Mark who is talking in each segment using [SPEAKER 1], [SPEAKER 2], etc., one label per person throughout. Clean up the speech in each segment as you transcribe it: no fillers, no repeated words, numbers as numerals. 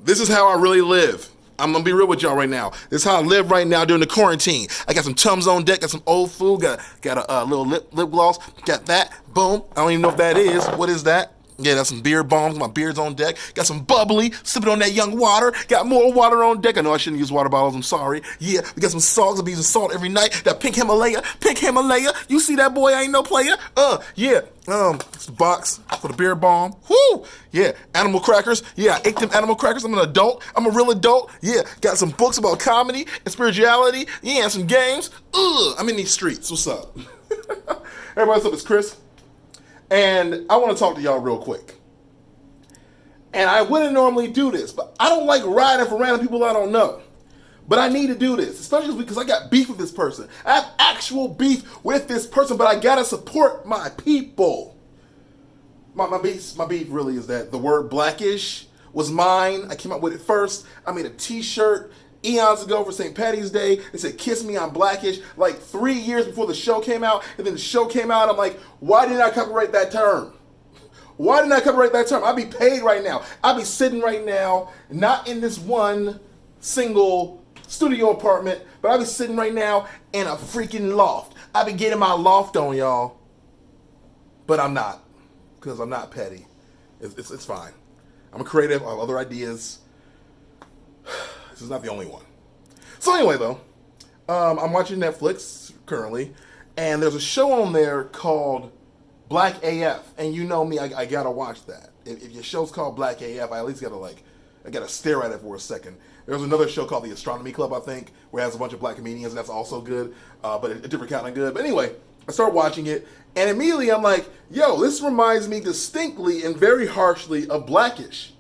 [SPEAKER 1] This is how I really live. I'm gonna be real with y'all right now. This is how I live right now during the quarantine. I got some Tums on deck, got some old food, got a little lip gloss, got that. Boom. I don't even know what that is. What is that? Yeah, that's some beard bombs. My beard's on deck. Got some bubbly, sipping on that young water. Got more water on deck. I know I shouldn't use water bottles. I'm sorry. Yeah, we got some salt. I'll be using salt every night. That pink Himalaya. You see that boy? I ain't no player. Yeah. It's the box for the beard bomb. Whoo! Yeah, animal crackers. Yeah, I ate them animal crackers. I'm an adult. I'm a real adult. Yeah, got some books about comedy and spirituality. Yeah, and some games. I'm in these streets. What's up? Everybody, what's up? It's Chris. And I want to talk to y'all real quick. And I wouldn't normally do this, but I don't like riding for random people I don't know. But I need to do this, especially because I got beef with this person. I have actual beef with this person, but I gotta support my people. My beef really is that the word Blackish was mine. I came up with it first. I made a t-shirt eons ago for St. Patty's Day. It said, "Kiss me, I'm Blackish," like 3 years before the show came out. And then the show came out, I'm like, why didn't I copyright that term? Why didn't I copyright that term? I'd be paid right now. I'd be sitting right now, not in this one single studio apartment, but I'd be sitting right now in a freaking loft. I'd be getting my loft on, y'all. But I'm not, because I'm not petty. It's fine. I'm a creative. I have other ideas. This is not the only one. So anyway, though, I'm watching Netflix currently, and there's a show on there called BlackAF, and you know me, I gotta watch that. If your show's called BlackAF, I at least gotta stare at it for a second. There's another show called The Astronomy Club, I think, where it has a bunch of black comedians, and that's also good, but a different kind of good. But anyway, I start watching it, and immediately I'm like, yo, this reminds me distinctly and very harshly of Blackish.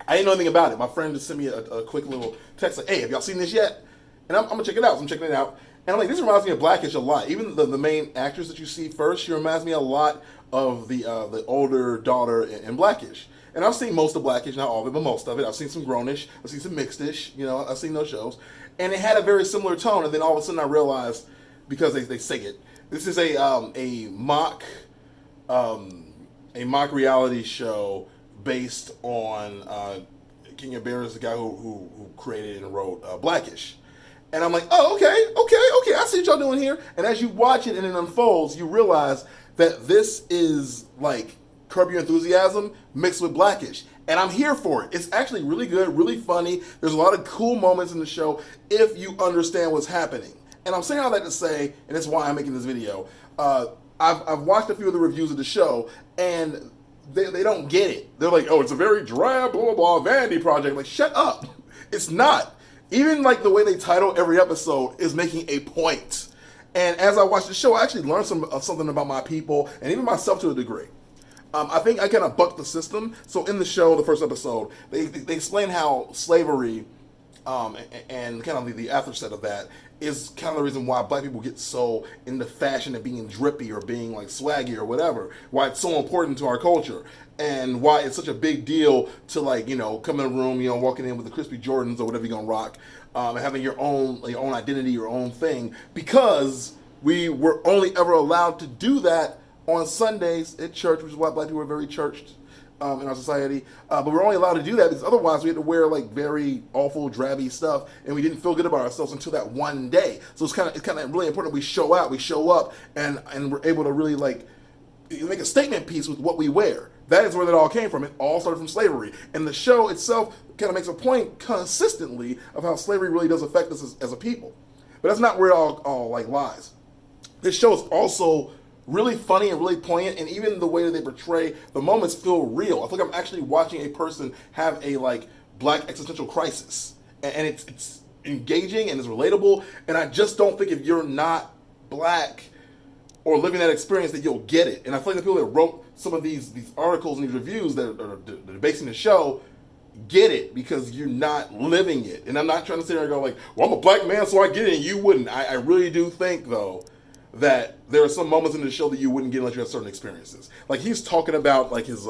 [SPEAKER 1] I didn't know anything about it. My friend just sent me a quick little text like, "Hey, have y'all seen this yet?" And I'm gonna check it out. So I'm checking it out, and I'm like, this reminds me of Blackish a lot. Even the main actress that you see first, she reminds me a lot of the older daughter in Blackish. And I've seen most of Blackish, not all of it, but most of it. I've seen some Grownish, I've seen some Mixedish. You know, I've seen those shows, and it had a very similar tone. And then all of a sudden, I realized because they say it, this is a mock reality show based on Kenya Barris, the guy who created and wrote Blackish. And I'm like, oh, okay, I see what y'all doing here. And as you watch it and it unfolds, you realize that this is like Curb Your Enthusiasm mixed with Blackish. And I'm here for it. It's actually really good, really funny. There's a lot of cool moments in the show if you understand what's happening. And I'm saying all that to say, and that's why I'm making this video, I've watched a few of the reviews of the show, and they don't get it. They're like, oh, it's a very dry, blah, blah, blah, vanity project. Like, shut up. It's not. Even like the way they title every episode is making a point. And as I watched the show, I actually learned something about my people and even myself to a degree. I think I kind of bucked the system. So in the show, the first episode, they explain how slavery and kind of the afterset of that is kind of the reason why black people get so into fashion and being drippy or being like swaggy or whatever. Why it's so important to our culture, and why it's such a big deal to, like, you know, come in a room, you know, walking in with the crispy Jordans or whatever you're gonna rock, and having your own identity, your own thing, because we were only ever allowed to do that on Sundays at church, which is why black people are very churched in our society. But we're only allowed to do that because otherwise we had to wear like very awful, drabby stuff, and we didn't feel good about ourselves until that one day. So it's kind of really important we show up, and we're able to really like make a statement piece with what we wear. That is where that all came from. It all started from slavery. And the show itself kind of makes a point consistently of how slavery really does affect us as a people. But that's not where it all like lies. This show is also really funny and really poignant, and even the way that they portray the moments feel real. I feel like I'm actually watching a person have a like black existential crisis, and it's engaging and it's relatable. And I just don't think if you're not black or living that experience that you'll get it. And I feel like the people that wrote some of these articles and these reviews that are basing the show get it because you're not living it. And I'm not trying to sit there and go like, well, I'm a black man, so I get it, and you wouldn't. I really do think though that there are some moments in the show that you wouldn't get unless you had certain experiences. Like he's talking about like his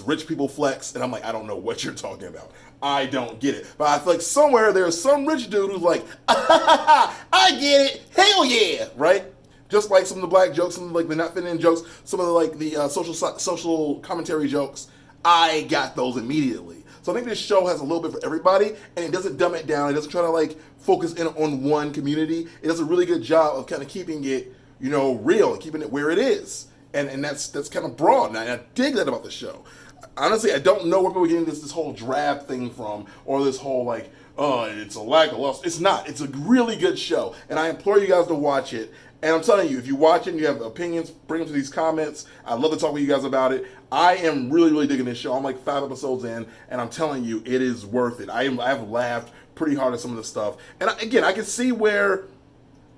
[SPEAKER 1] rich people flex, and I'm like, I don't know what you're talking about. I don't get it. But I feel like somewhere there's some rich dude who's like, I get it. Hell yeah, right? Just like some of the black jokes, some of like the not fitting in jokes, some of the like the social commentary jokes, I got those immediately. So I think this show has a little bit for everybody, and it doesn't dumb it down. It doesn't try to like focus in on one community. It does a really good job of kind of keeping it, you know, real and keeping it where it is. And that's kind of broad, and I dig that about the show. Honestly, I don't know where people are getting this whole draft thing from, or this whole like, oh, it's a lack of lust. It's not. It's a really good show, and I implore you guys to watch it. And I'm telling you, if you watch it and you have opinions, bring them to these comments. I'd love to talk with you guys about it. I am really, really digging this show. I'm like 5 episodes in, and I'm telling you, it is worth it. I've laughed pretty hard at some of the stuff. And again, I can see where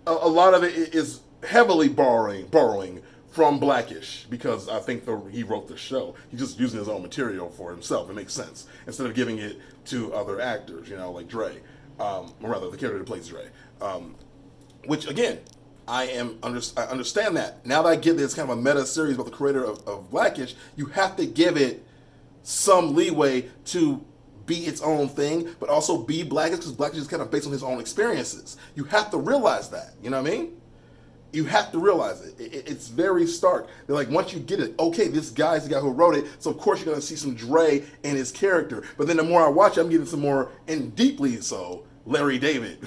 [SPEAKER 1] a lot of it is heavily borrowing from Blackish, because I think he wrote the show. He's just using his own material for himself. It makes sense. Instead of giving it to other actors, you know, like Dre. Or rather, the character that plays Dre. Which, again, I understand that. Now that I get that it's kind of a meta series about the creator of Blackish, you have to give it some leeway to be its own thing, but also be Blackish, because Blackish is kind of based on his own experiences. You have to realize that. You know what I mean? You have to realize it. It's very stark. They're like, once you get it, okay, this guy's the guy who wrote it, so of course you're going to see some Dre in his character. But then the more I watch it, I'm getting some more, and deeply so, Larry David.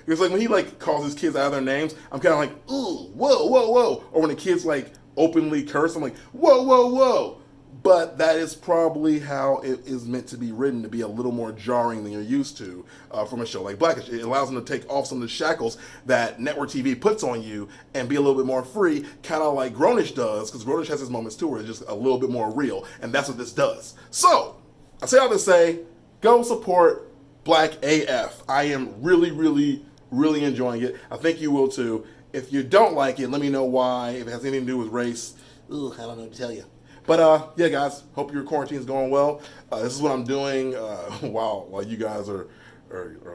[SPEAKER 1] It's like when he like calls his kids out of their names, I'm kind of like, ooh, whoa, whoa, whoa. Or when the kids like openly curse, I'm like, whoa, whoa, whoa. But that is probably how it is meant to be written, to be a little more jarring than you're used to from a show like Blackish. It allows them to take off some of the shackles that network TV puts on you and be a little bit more free, kind of like Grownish does, because Grownish has its moments too where it's just a little bit more real, and that's what this does. So, I say all this to say, go support BlackAF. I am really, really, really enjoying it. I think you will too. If you don't like it, let me know why. If it has anything to do with race, I don't know what to tell you. But yeah, guys, hope your quarantine is going well. This is what I'm doing while you guys are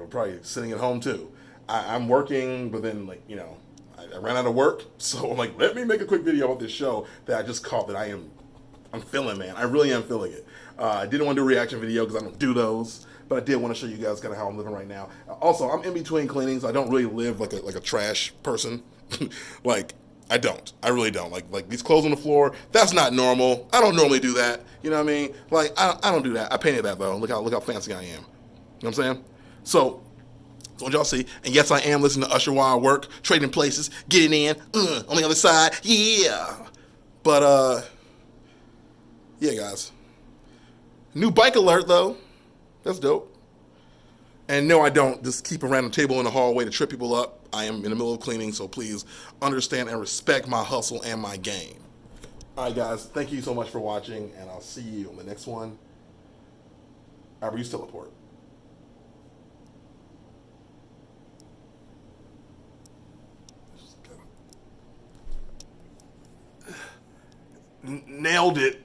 [SPEAKER 1] probably sitting at home too. I'm working, but then like, you know, I ran out of work, so I'm like, let me make a quick video about this show that I just caught that I'm feeling, man. I really am feeling it. I didn't want to do a reaction video because I don't do those, but I did want to show you guys kind of how I'm living right now. Also, I'm in between cleanings. I don't really live like a trash person. Like, I don't. I really don't. Like these clothes on the floor, that's not normal. I don't normally do that. You know what I mean? Like, I don't do that. I painted that, though. Look how fancy I am. You know what I'm saying? So what y'all see. And yes, I am listening to Usher while I work, trading places, getting in, on the other side. Yeah. But, yeah, guys. New bike alert, though. That's dope. And no, I don't just keep a random table in the hallway to trip people up. I am in the middle of cleaning, so please understand and respect my hustle and my game. All right, guys, thank you so much for watching, and I'll see you on the next one. I use teleport. Nailed it.